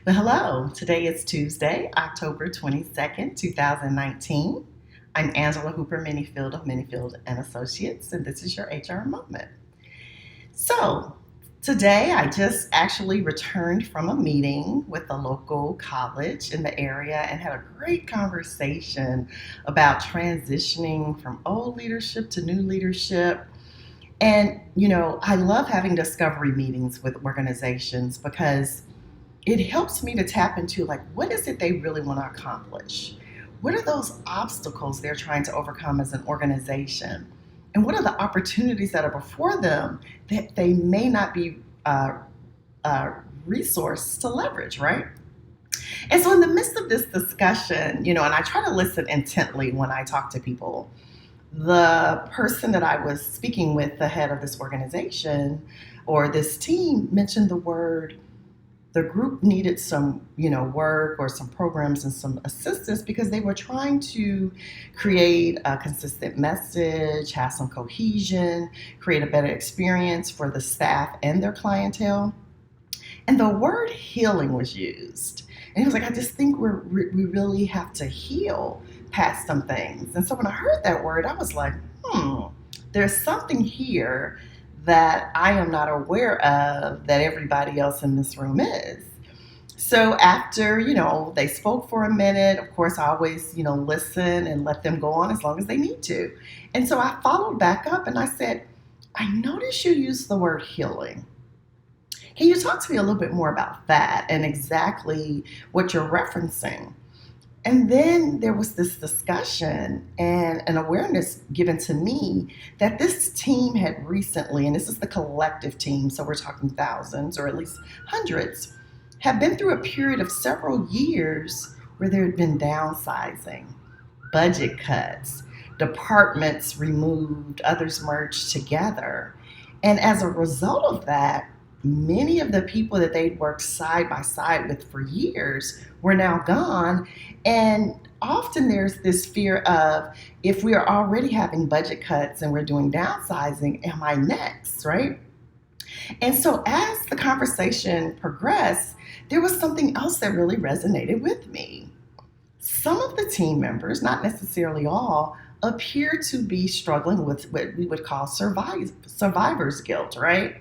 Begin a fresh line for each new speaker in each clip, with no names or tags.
Well, hello. Today is Tuesday, October 22nd, 2019. I'm Angela Hooper-Menifield of Menifield Associates, and this is your HR moment. So, today I just actually returned from a meeting with a local college in the area and had a great conversation about transitioning from old leadership to new leadership. And, I love having discovery meetings with organizations because it helps me to tap into like what is it they really want to accomplish, what are those obstacles they're trying to overcome as an organization, and what are the opportunities that are before them that they may not be resourced to leverage, right? And so in the midst of this discussion, and I try to listen intently when I talk to people, the person that I was speaking with, the head of this organization or this team, mentioned the group needed some, work or some programs and some assistance because they were trying to create a consistent message, have some cohesion, create a better experience for the staff and their clientele. And the word healing was used. And he was like, I just think we really have to heal past some things. And so when I heard that word, I was like, there's something here that I am not aware of that everybody else in this room is. So after, they spoke for a minute, of course, I always, listen and let them go on as long as they need to. And so I followed back up and I said, I noticed you used the word healing. Can you talk to me a little bit more about that and exactly what you're referencing? And then there was this discussion and an awareness given to me that this team had recently, and this is the collective team, so we're talking thousands or at least hundreds, have been through a period of several years where there had been downsizing, budget cuts, departments removed, others merged together. And as a result of that, many of the people that they'd worked side by side with for years were now gone. And often there's this fear of, if we are already having budget cuts and we're doing downsizing, am I next, right? And so as the conversation progressed, there was something else that really resonated with me. Some of the team members, not necessarily all, appear to be struggling with what we would call survivor's guilt, right?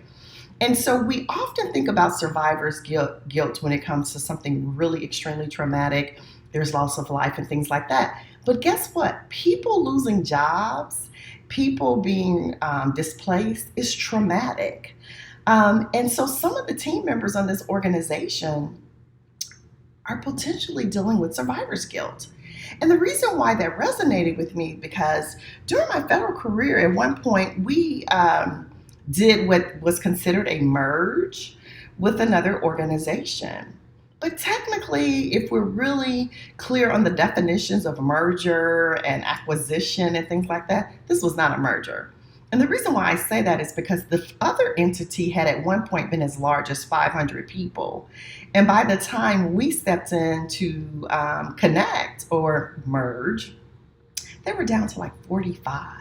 And so we often think about survivor's guilt when it comes to something really extremely traumatic. There's loss of life and things like that. But guess what? People losing jobs, people being displaced is traumatic. And so some of the team members on this organization are potentially dealing with survivor's guilt. And the reason why that resonated with me, because during my federal career, at one point, we did what was considered a merge with another organization. But technically, if we're really clear on the definitions of merger and acquisition and things like that, this was not a merger. And the reason why I say that is because the other entity had at one point been as large as 500 people. And by the time we stepped in to connect or merge, they were down to like 45.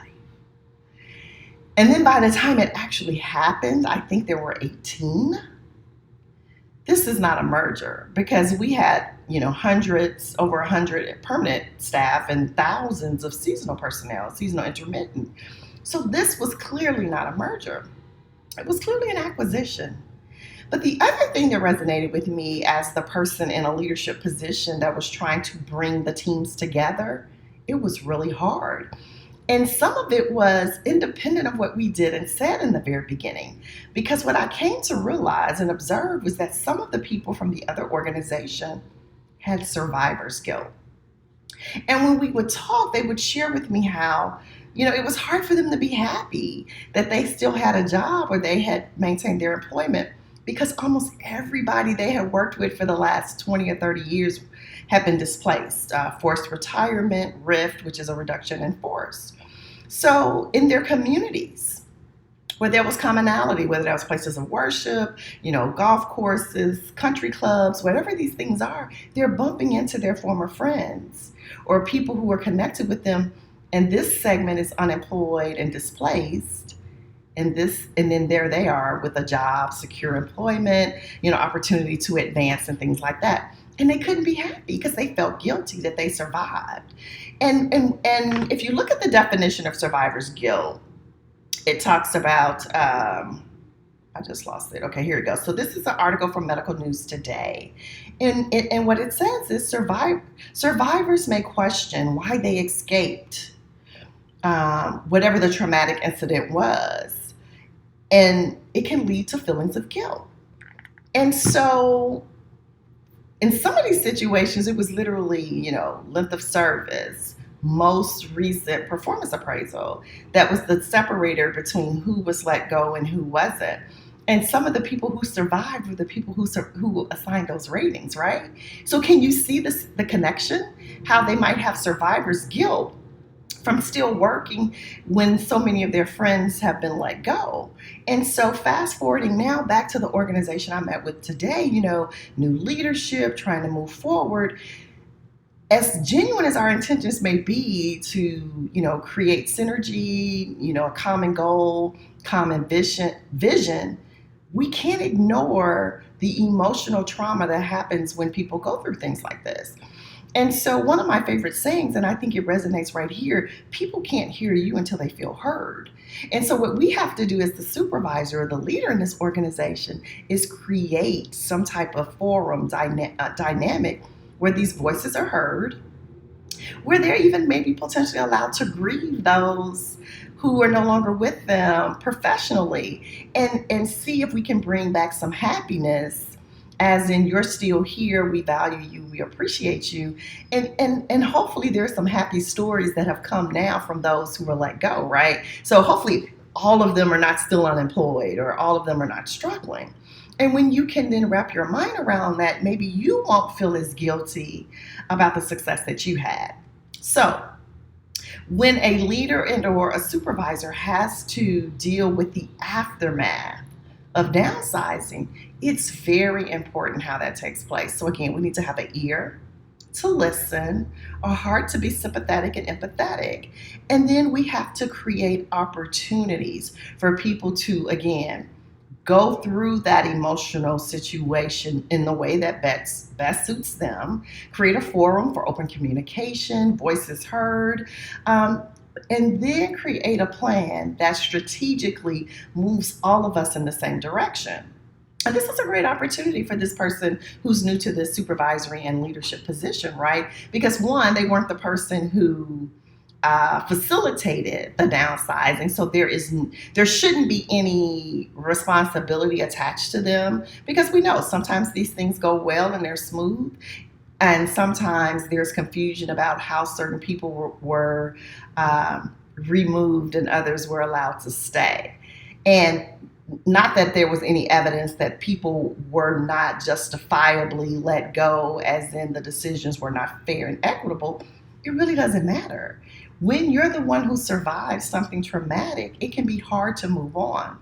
And then by the time it actually happened, I think there were 18. This is not a merger because we had, hundreds, over 100 permanent staff and thousands of seasonal personnel, seasonal intermittent. So this was clearly not a merger. It was clearly an acquisition. But the other thing that resonated with me as the person in a leadership position that was trying to bring the teams together, it was really hard. And some of it was independent of what we did and said in the very beginning. Because what I came to realize and observe was that some of the people from the other organization had survivor's guilt. And when we would talk, they would share with me how, it was hard for them to be happy that they still had a job or they had maintained their employment because almost everybody they had worked with for the last 20 or 30 years had been displaced, forced retirement, RIFT, which is a reduction in force. So in their communities, where there was commonality, whether that was places of worship, golf courses, country clubs, whatever these things are, they're bumping into their former friends or people who were connected with them. And this segment is unemployed and displaced. and then there they are with a job, secure employment, opportunity to advance and things like that. And they couldn't be happy because they felt guilty that they survived. And if you look at the definition of survivor's guilt, it talks about I just lost it. Okay, here it goes. So this is an article from Medical News Today. And what it says is survivors may question why they escaped whatever the traumatic incident was. And it can lead to feelings of guilt. And so in some of these situations, it was literally, length of service, most recent performance appraisal that was the separator between who was let go and who wasn't. And some of the people who survived were the people who assigned those ratings, right? So can you see the connection? How they might have survivor's guilt from still working when so many of their friends have been let go. And so fast forwarding now back to the organization I met with today, new leadership, trying to move forward. As genuine as our intentions may be to, create synergy, a common goal, common vision, we can't ignore the emotional trauma that happens when people go through things like this. And so one of my favorite sayings, and I think it resonates right here, people can't hear you until they feel heard. And so what we have to do as the supervisor or the leader in this organization is create some type of forum dynamic where these voices are heard, where they're even maybe potentially allowed to grieve those who are no longer with them professionally, and see if we can bring back some happiness, as in, you're still here, we value you, we appreciate you. And hopefully there's some happy stories that have come now from those who were let go, right? So hopefully all of them are not still unemployed, or all of them are not struggling. And when you can then wrap your mind around that, maybe you won't feel as guilty about the success that you had. So when a leader and or a supervisor has to deal with the aftermath of downsizing, it's very important how that takes place. So again, we need to have an ear to listen, a heart to be sympathetic and empathetic. And then we have to create opportunities for people to, again, go through that emotional situation in the way that best suits them, create a forum for open communication, voices heard, and then create a plan that strategically moves all of us in the same direction. And this is a great opportunity for this person who's new to this supervisory and leadership position, right? Because one, they weren't the person who facilitated the downsizing, so there shouldn't be any responsibility attached to them, because we know sometimes these things go well and they're smooth, and sometimes there's confusion about how certain people were removed and others were allowed to stay. And not that there was any evidence that people were not justifiably let go, as in the decisions were not fair and equitable. It really doesn't matter. When you're the one who survives something traumatic, it can be hard to move on.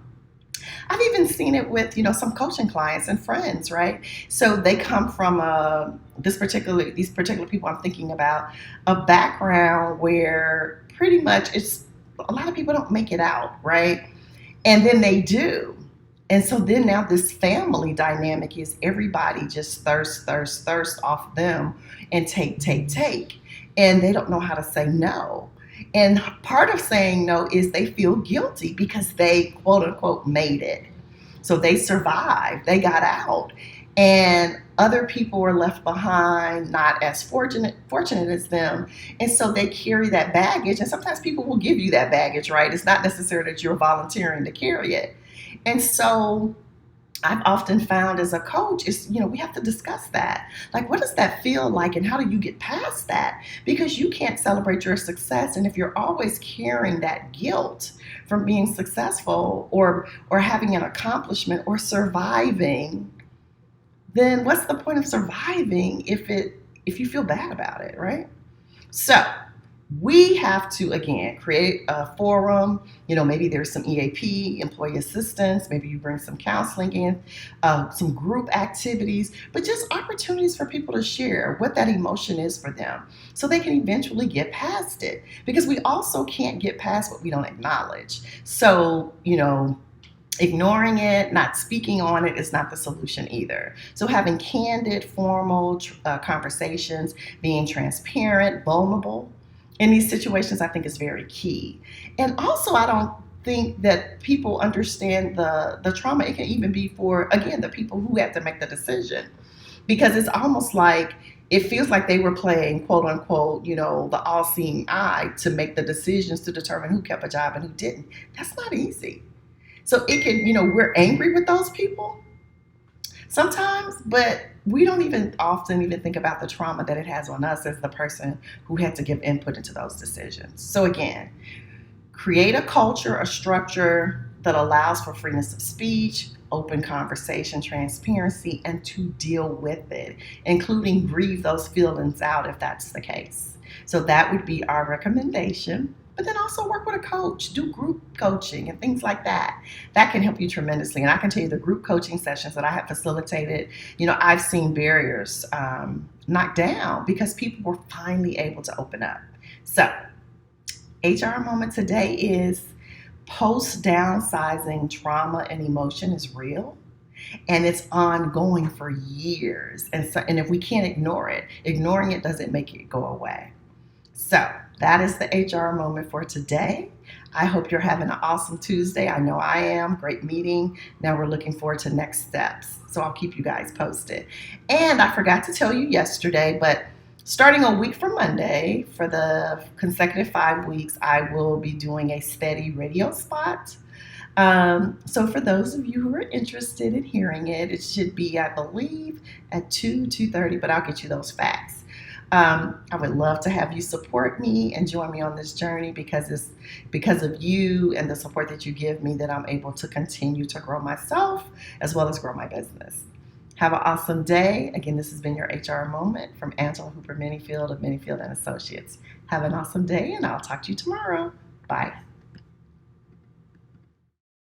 I've even seen it with, some coaching clients and friends, right? So they come from these particular people I'm thinking about, a background where pretty much a lot of people don't make it out, right? And then they do. And so then now this family dynamic is everybody just thirst off them and take. And they don't know how to say no. And part of saying no is they feel guilty because they, quote unquote, made it. So they survived, they got out. And other people were left behind, not as fortunate as them. And so they carry that baggage. And sometimes people will give you that baggage, right? It's not necessarily that you're volunteering to carry it. And so I've often found as a coach is, we have to discuss that. Like, what does that feel like, and how do you get past that? Because you can't celebrate your success. And if you're always carrying that guilt from being successful or having an accomplishment or surviving, then what's the point of surviving if you feel bad about it, right? So We have to, again, create a forum. Maybe there's some EAP, employee assistance. Maybe you bring some counseling in, some group activities, but just opportunities for people to share what that emotion is for them so they can eventually get past it. Because we also can't get past what we don't acknowledge. So, ignoring it, not speaking on it is not the solution either. So having candid, formal conversations, being transparent, vulnerable in these situations, I think is very key. And also, I don't think that people understand the trauma. It can even be for, again, the people who have to make the decision, because it's almost like it feels like they were playing, quote unquote, the all-seeing eye to make the decisions to determine who kept a job and who didn't. That's not easy. So it can, we're angry with those people sometimes, but we don't even often think about the trauma that it has on us as the person who had to give input into those decisions. So again, create a culture, a structure that allows for freedom of speech, open conversation, transparency, and to deal with it, including grieve those feelings out if that's the case. So that would be our recommendation. But then also work with a coach, do group coaching and things like that. That can help you tremendously. And I can tell you the group coaching sessions that I have facilitated, I've seen barriers knocked down because people were finally able to open up. So HR moment today is post-downsizing trauma and emotion is real. And it's ongoing for years. And if we can't ignore it, ignoring it doesn't make it go away. So that is the HR moment for today. I hope you're having an awesome Tuesday. I know I am. Great meeting. Now we're looking forward to next steps. So I'll keep you guys posted. And I forgot to tell you yesterday, but starting a week from Monday, for the consecutive 5 weeks, I will be doing a steady radio spot. So for those of you who are interested in hearing it, it should be, I believe, at 2:30, but I'll get you those facts. I would love to have you support me and join me on this journey, because it's because of you and the support that you give me that I'm able to continue to grow myself as well as grow my business. Have an awesome day. Again, this has been your HR moment from Angela Hooper-Menifield of Menifield Associates. Have an awesome day, and I'll talk to you tomorrow. Bye.